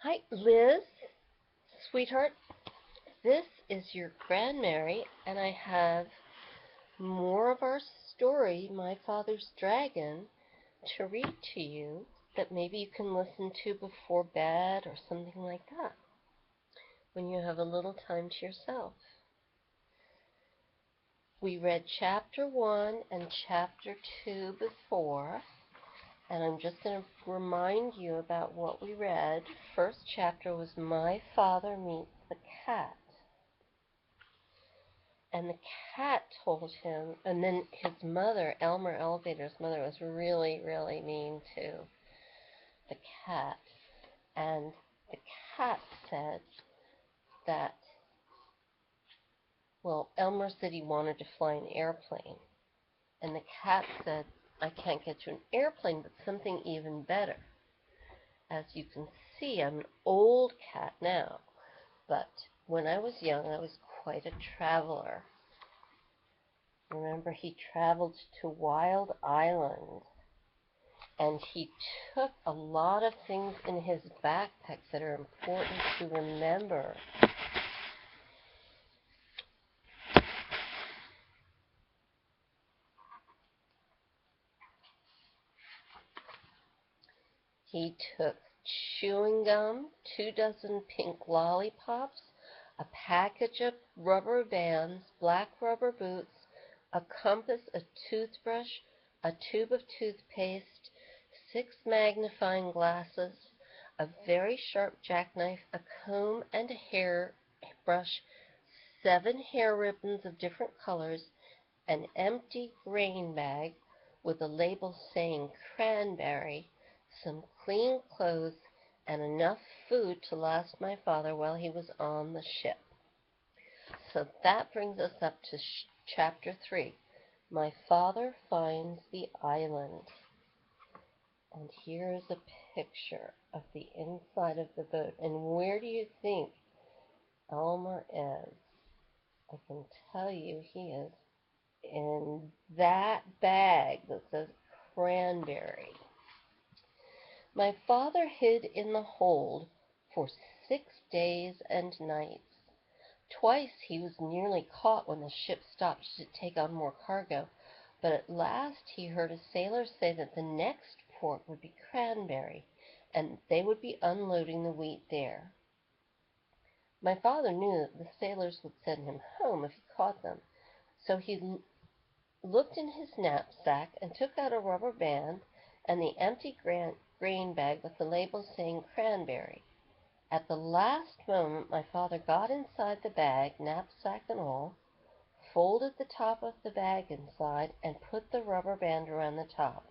Hi, Liz, sweetheart. This is your Grand Mary, and I have more of our story, My Father's Dragon, to read to you that maybe you can listen to before bed or something like that when you have a little time to yourself. We read chapter 1 and chapter 2 before, and I'm just going to remind you about what we read. First chapter was My Father Meets the Cat. And the cat told him, and then his mother, Elmer Elevator's mother, was really, really mean to the cat. And the cat said that, well, Elmer said he wanted to fly an airplane. And the cat said, I can't get you an airplane, but something even better. As you can see, I'm an old cat now, but when I was young, I was quite a traveler. Remember, he traveled to Wild Island, and he took a lot of things in his backpacks that are important to remember. He took chewing gum, 2 dozen pink lollipops, a package of rubber bands, black rubber boots, a compass, a toothbrush, a tube of toothpaste, 6 magnifying glasses, a very sharp jackknife, a comb and a hairbrush, 7 hair ribbons of different colors, an empty grain bag with a label saying cranberry, some clean clothes, and enough food to last my father while he was on the ship. So that brings us up to chapter 3. My father finds the island. And here is a picture of the inside of the boat. And where do you think Elmer is? I can tell you he is in that bag that says cranberry. My father hid in the hold for 6 days and nights. Twice he was nearly caught when the ship stopped to take on more cargo, but at last he heard a sailor say that the next port would be Cranberry, and they would be unloading the wheat there. My father knew that the sailors would send him home if he caught them, so he looked in his knapsack and took out a rubber band and the empty grain bag with the label saying cranberry. At the last moment my father got inside the bag, knapsack and all, folded the top of the bag inside, and put the rubber band around the top.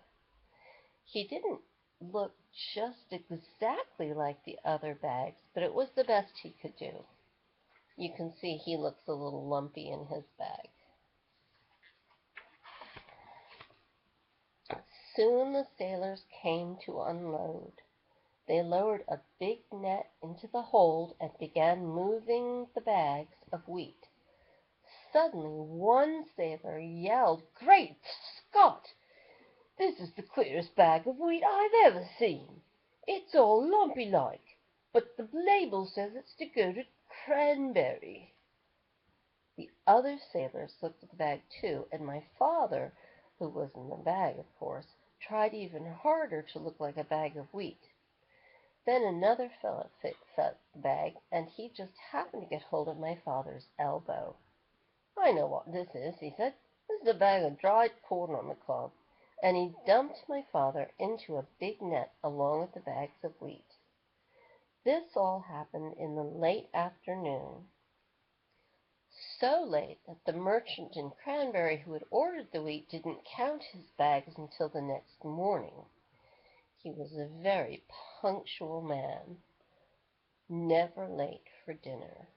He didn't look just exactly like the other bags, but it was the best he could do. You can see he looks a little lumpy in his bag. Soon the sailors came to unload. They lowered a big net into the hold and began moving the bags of wheat. Suddenly one sailor yelled, "Great Scott! This is the queerest bag of wheat I've ever seen. It's all lumpy-like, but the label says it's to go to Cranberry." The other sailors looked at the bag too, and my father, who was in the bag, of course, tried even harder to look like a bag of wheat. Then another fellow felt the bag, and he just happened to get hold of my father's elbow. "I know what this is," he said. "This is a bag of dried corn on the cob." And he dumped my father into a big net along with the bags of wheat. This all happened in the late afternoon. So late that the merchant in Cranberry who had ordered the wheat didn't count his bags until the next morning. He was a very punctual man, never late for dinner.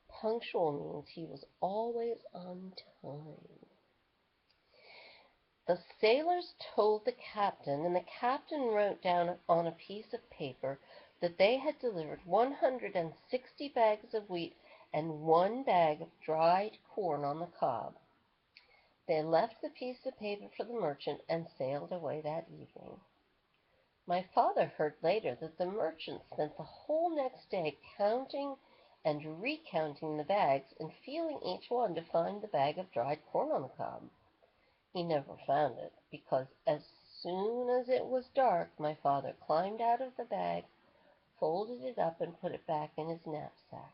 Punctual means he was always on time. The sailors told the captain, and the captain wrote down on a piece of paper that they had delivered 160 bags of wheat and 1 bag of dried corn on the cob. They left the piece of paper for the merchant and sailed away that evening. My father heard later that the merchant spent the whole next day counting and recounting the bags and feeling each one to find the bag of dried corn on the cob. He never found it, because as soon as it was dark my father climbed out of the bag, folded it up, and put it back in his knapsack.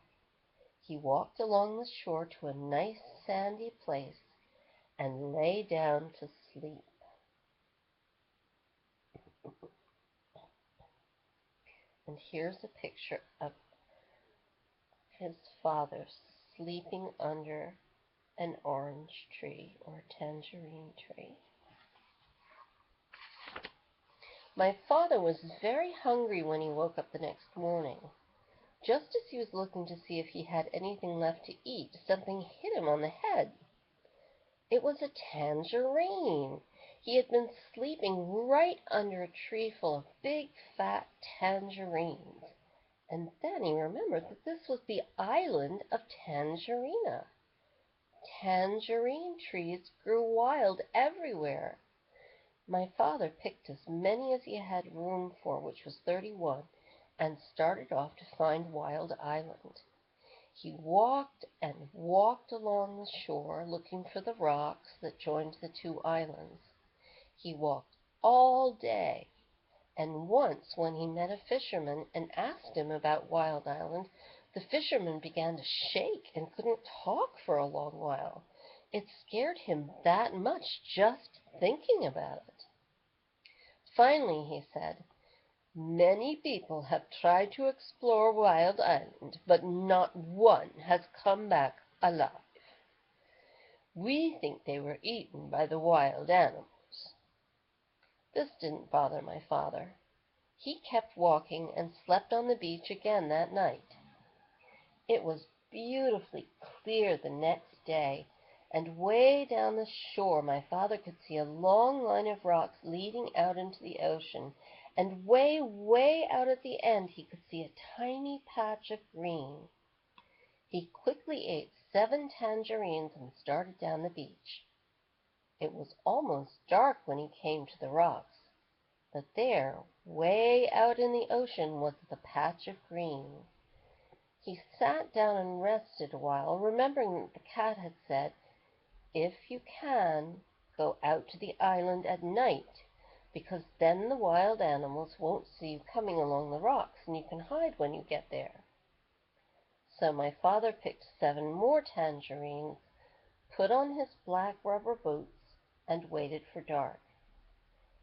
He walked along the shore to a nice sandy place and lay down to sleep. And here's a picture of his father sleeping under an orange tree or tangerine tree. My father was very hungry when he woke up the next morning. Just as he was looking to see if he had anything left to eat, something hit him on the head. It was a tangerine. He had been sleeping right under a tree full of big, fat tangerines. And then he remembered that this was the island of Tangerina. Tangerine trees grew wild everywhere. My father picked as many as he had room for, which was 31, and started off to find Wild Island. He walked and walked along the shore, looking for the rocks that joined the two islands. He walked all day, and once when he met a fisherman and asked him about Wild Island, the fisherman began to shake and couldn't talk for a long while. It scared him that much just thinking about it. Finally he said, "Many people have tried to explore Wild Island, but not one has come back alive. We think they were eaten by the wild animals." This didn't bother my father. He kept walking and slept on the beach again that night. It was beautifully clear the next day, and way down the shore my father could see a long line of rocks leading out into the ocean, and way, way out at the end he could see a tiny patch of green. He quickly ate 7 tangerines and started down the beach. It was almost dark when he came to the rocks, but there, way out in the ocean, was the patch of green. He sat down and rested a while, remembering that the cat had said, "If you can, go out to the island at night, because then the wild animals won't see you coming along the rocks, and you can hide when you get there." So my father picked 7 more tangerines, put on his black rubber boots, and waited for dark.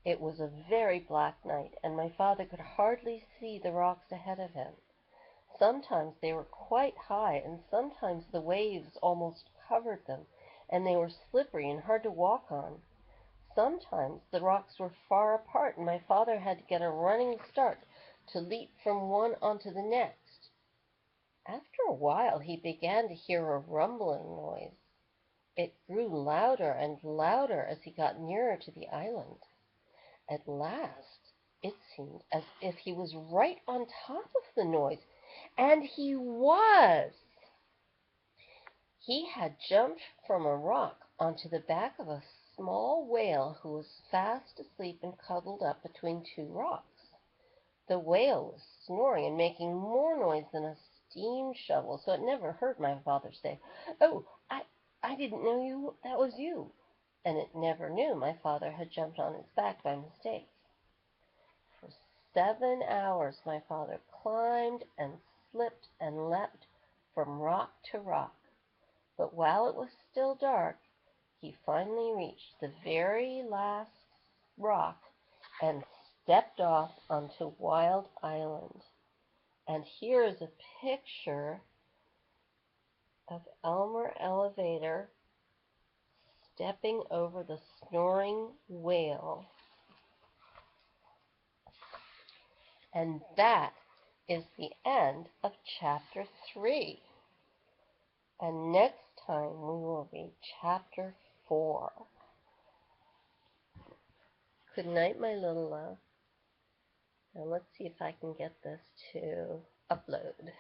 It was a very black night, and my father could hardly see the rocks ahead of him. Sometimes they were quite high, and sometimes the waves almost covered them, and they were slippery and hard to walk on. Sometimes the rocks were far apart, and my father had to get a running start to leap from one onto the next. After a while he began to hear a rumbling noise. It grew louder and louder as he got nearer to the island. At last it seemed as if he was right on top of the noise, and he was. He had jumped from a rock onto the back of a small whale who was fast asleep and cuddled up between 2 rocks. The whale was snoring and making more noise than a steam shovel, so it never heard my father say, "Oh, I didn't know that was you." And it never knew my father had jumped on its back by mistake. For 7 hours my father climbed and slipped and leapt from rock to rock. But while it was still dark, he finally reached the very last rock and stepped off onto Wild Island. And here is a picture of Elmer Elevator stepping over the snoring whale. And that is the end of Chapter 3. And next time we will read Chapter 4. Good night, my little love. Now let's see if I can get this to upload.